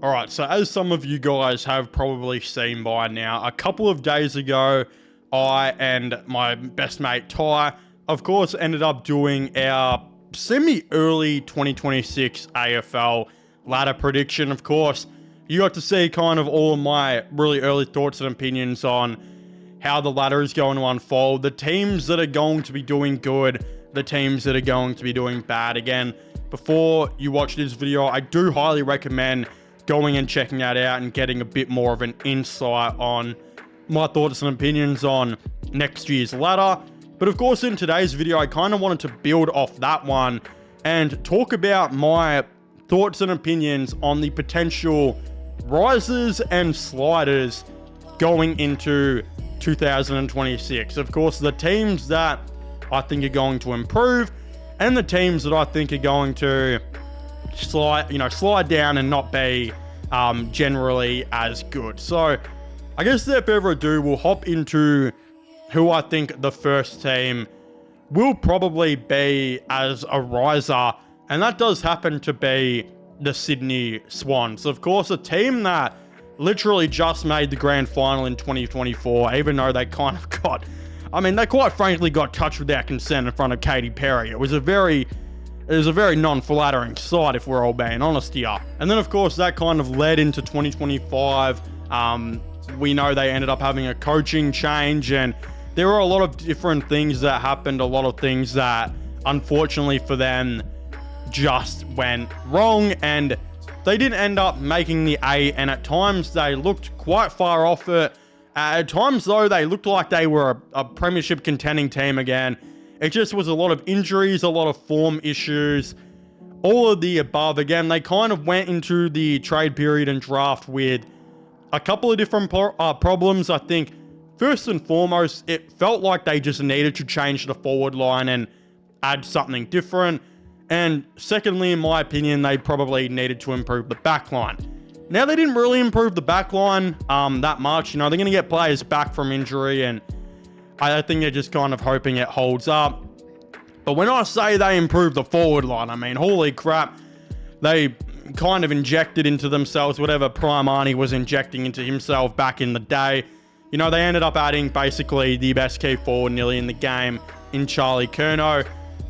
All right, so as some of you guys have probably seen by now, a couple of days ago, I and my best mate Ty, of course, ended up doing our semi-early 2026 AFL ladder prediction. Of course, you got to see kind of all of my really early thoughts and opinions on how the ladder is going to unfold, the teams that are going to be doing good, the teams that are going to be doing bad. Again, before you watch this video, I do highly recommend going and checking that out and getting a bit more of an insight on my thoughts and opinions on next year's ladder. But of course, in today's video, I kind of wanted to build off that one and talk about my thoughts and opinions on the potential rises and sliders going into 2026. Of course, the teams that I think are going to improve and the teams that I think are going to slide down and not be generally as good. So I guess without further ado, we'll hop into who I think the first team will probably be as a riser, and that does happen to be the Sydney Swans. Of course, a team that literally just made the grand final in 2024, even though they kind of they quite frankly got touched without consent in front of Katy Perry. It was a very non-flattering sight, if we're all being honest here. And then, of course, that kind of led into 2025. We know they ended up having a coaching change, and there were a lot of different things that happened, a lot of things that, unfortunately for them, just went wrong, and they didn't end up making the 8, and at times they looked quite far off it. At times, though, they looked like they were a premiership contending team again. It just was a lot of injuries, a lot of form issues, all of the above. Again, they kind of went into the trade period and draft with a couple of different problems. I think, first and foremost, it felt like they just needed to change the forward line and add something different. And secondly, in my opinion, they probably needed to improve the back line. Now, they didn't really improve the back line that much. They're going to get players back from injury, and I think they're just kind of hoping it holds up. But when I say they improved the forward line, I mean, holy crap, they kind of injected into themselves whatever Prime Arnie was injecting into himself back in the day. They ended up adding basically the best key forward nearly in the game in Charlie Curnow.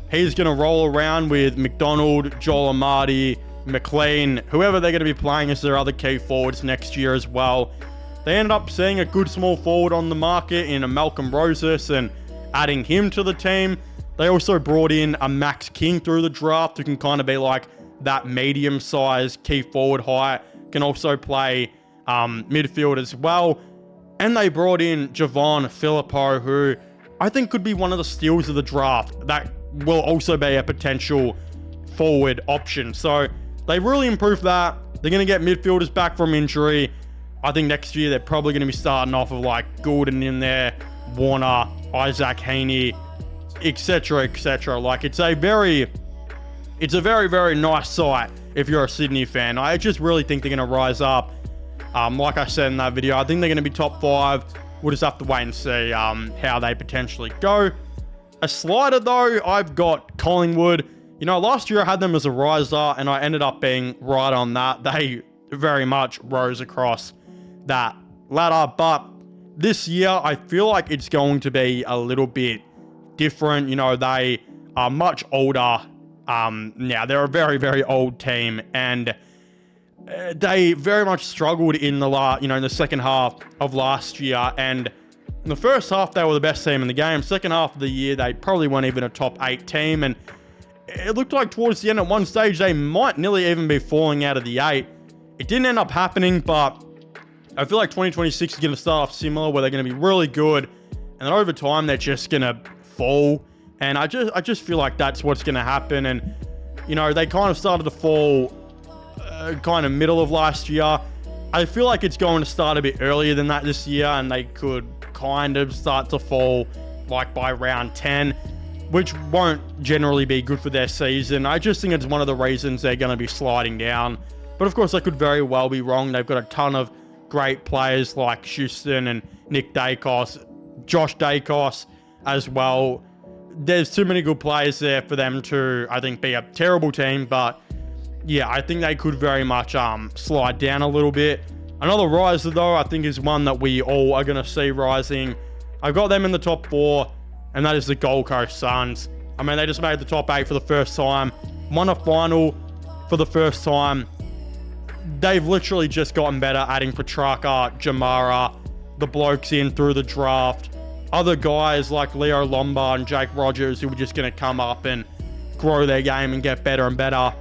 He's going to roll around with McDonald, Joel Amadi, McLean, whoever they're going to be playing as their other key forwards next year as well. They ended up seeing a good small forward on the market in a Malcolm Rosas and adding him to the team. They also brought in a Max King through the draft who can kind of be like that medium-sized key forward height, can also play midfield as well. And they brought in Javon Filippo, who I think could be one of the steals of the draft. That will also be a potential forward option. So they really improved that. They're going to get midfielders back from injury. I think next year they're probably going to be starting off with like Gordon in there, Warner, Isaac Heaney, etc., etc. Like it's a very, very nice sight if you're a Sydney fan. I just really think they're going to rise up. Like I said in that video, I think they're going to be top 5. We'll just have to wait and see how they potentially go. A slider though, I've got Collingwood. Last year I had them as a riser, and I ended up being right on that. They very much rose across that ladder, but this year I feel like it's going to be a little bit different. They are much older now. They're a very, very old team, and they very much struggled in the second half of last year. And in the first half, they were the best team in the game. Second half of the year, they probably weren't even a top 8 team, and it looked like towards the end at one stage they might nearly even be falling out of the 8. It didn't end up happening, but I feel like 2026 is going to start off similar, where they're going to be really good, and then over time they're just going to fall. And I just feel like that's what's going to happen. And they kind of started to fall kind of middle of last year. I feel like it's going to start a bit earlier than that this year, and they could kind of start to fall like by round 10, which won't generally be good for their season. I just think it's one of the reasons they're going to be sliding down. But of course, I could very well be wrong. They've got a ton of great players like Houston and Nick Dacos, Josh Dacos as well. There's too many good players there for them to, I think, be a terrible team. But yeah, I think they could very much slide down a little bit. Another riser, though, I think is one that we all are going to see rising. I've got them in the top 4, and that is the Gold Coast Suns. I mean, they just made the top 8 for the first time, won a final for the first time. They've literally just gotten better, adding Petrarca, Jamara, the blokes in through the draft. Other guys like Leo Lombard and Jake Rogers who are just going to come up and grow their game and get better and better.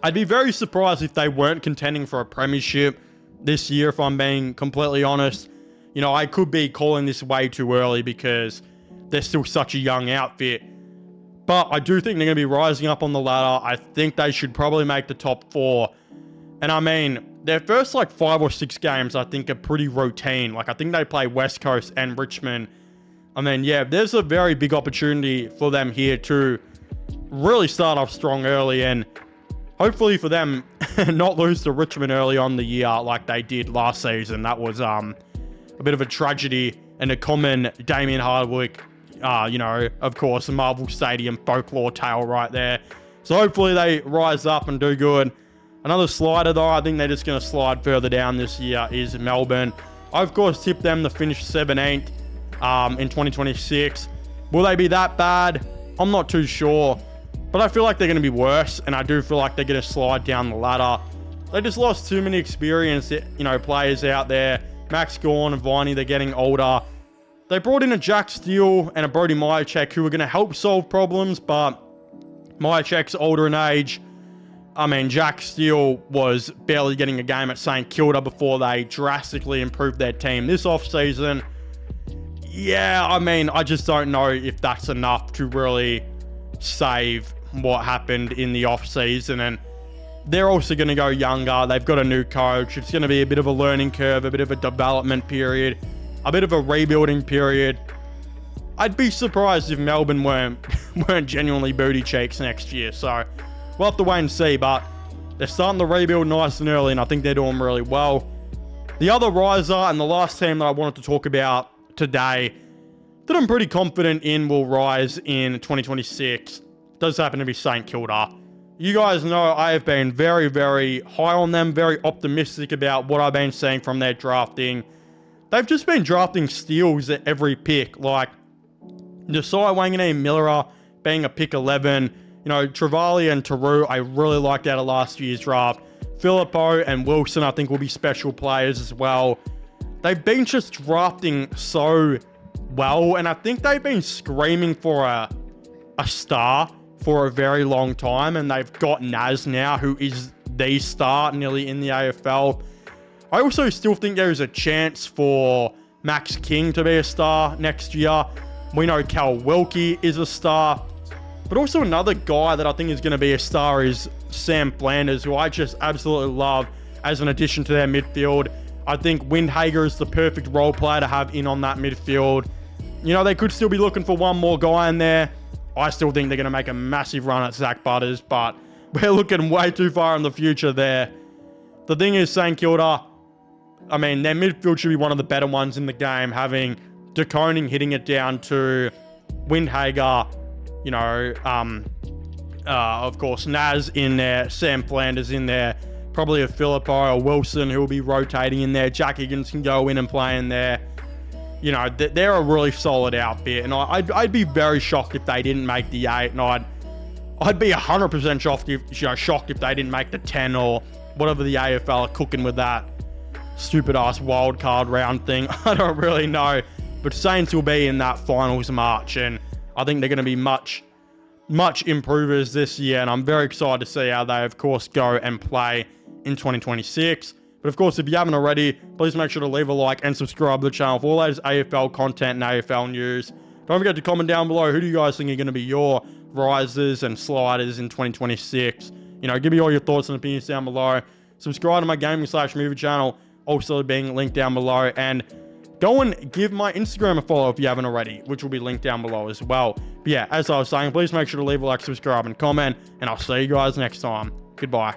I'd be very surprised if they weren't contending for a premiership this year, if I'm being completely honest. You know, I could be calling this way too early because they're still such a young outfit. But I do think they're going to be rising up on the ladder. I think they should probably make the top 4. And I mean, their first 5 or 6 games, I think, are pretty routine. I think they play West Coast and Richmond. I mean, yeah, there's a very big opportunity for them here to really start off strong early and hopefully for them not lose to Richmond early on the year like they did last season. That was a bit of a tragedy and a common Damien Hardwick, of course, a Marvel Stadium folklore tale right there. So hopefully they rise up and do good. Another slider, though, I think they're just going to slide further down this year, is Melbourne. I, of course, tipped them to finish 17th in 2026. Will they be that bad? I'm not too sure. But I feel like they're going to be worse, and I do feel like they're going to slide down the ladder. They just lost too many experienced, players out there. Max Gawn and Viney, they're getting older. They brought in a Jack Steele and a Brody Myercheck who are going to help solve problems, but Myercheck's older in age. I mean, Jack Steele was barely getting a game at St Kilda before they drastically improved their team this offseason. Yeah, I mean, I just don't know if that's enough to really save what happened in the off-season. And they're also going to go younger. They've got a new coach. It's going to be a bit of a learning curve, a bit of a development period, a bit of a rebuilding period. I'd be surprised if Melbourne weren't genuinely booty cheeks next year. So we'll have to wait and see. But they're starting to rebuild nice and early, and I think they're doing really well. The other riser and the last team that I wanted to talk about today that I'm pretty confident in will rise in 2026 does happen to be St Kilda. You guys know I have been very, very high on them, very optimistic about what I've been seeing from their drafting. They've just been drafting steals at every pick, like Nasai Wanganeen Miller being a pick 11. Travali and Taru, I really liked out of last year's draft. Filippo and Wilson, I think, will be special players as well. They've been just drafting so well, and I think they've been screaming for a star for a very long time, and they've got Naz now, who is the star nearly in the AFL. I also still think there is a chance for Max King to be a star next year. We know Cal Wilkie is a star, but also another guy that I think is going to be a star is Sam Flanders, who I just absolutely love as an addition to their midfield. I think Windhager is the perfect role player to have in on that midfield. They could still be looking for one more guy in there. I still think they're going to make a massive run at Zach Butters, but we're looking way too far in the future there. The thing is, St Kilda, I mean, their midfield should be one of the better ones in the game, having De Koning hitting it down to Windhager, of course, Naz in there, Sam Flanders in there, probably a Filippo or Wilson who will be rotating in there. Jack Higgins can go in and play in there. They're a really solid outfit, and I'd be very shocked if they didn't make the 8, and I'd be 100% shocked if they didn't make the 10 or whatever the AFL are cooking with that stupid ass wild card round thing. I don't really know, but Saints will be in that finals march, and I think they're going to be much improvers this year, and I'm very excited to see how they, of course, go and play in 2026. But of course, if you haven't already, please make sure to leave a like and subscribe to the channel for all those AFL content and AFL news. Don't forget to comment down below, who do you guys think are going to be your risers and sliders in 2026? Give me all your thoughts and opinions down below. Subscribe to my gaming/movie channel, also being linked down below. And go and give my Instagram a follow if you haven't already, which will be linked down below as well. But yeah, as I was saying, please make sure to leave a like, subscribe, and comment. And I'll see you guys next time. Goodbye.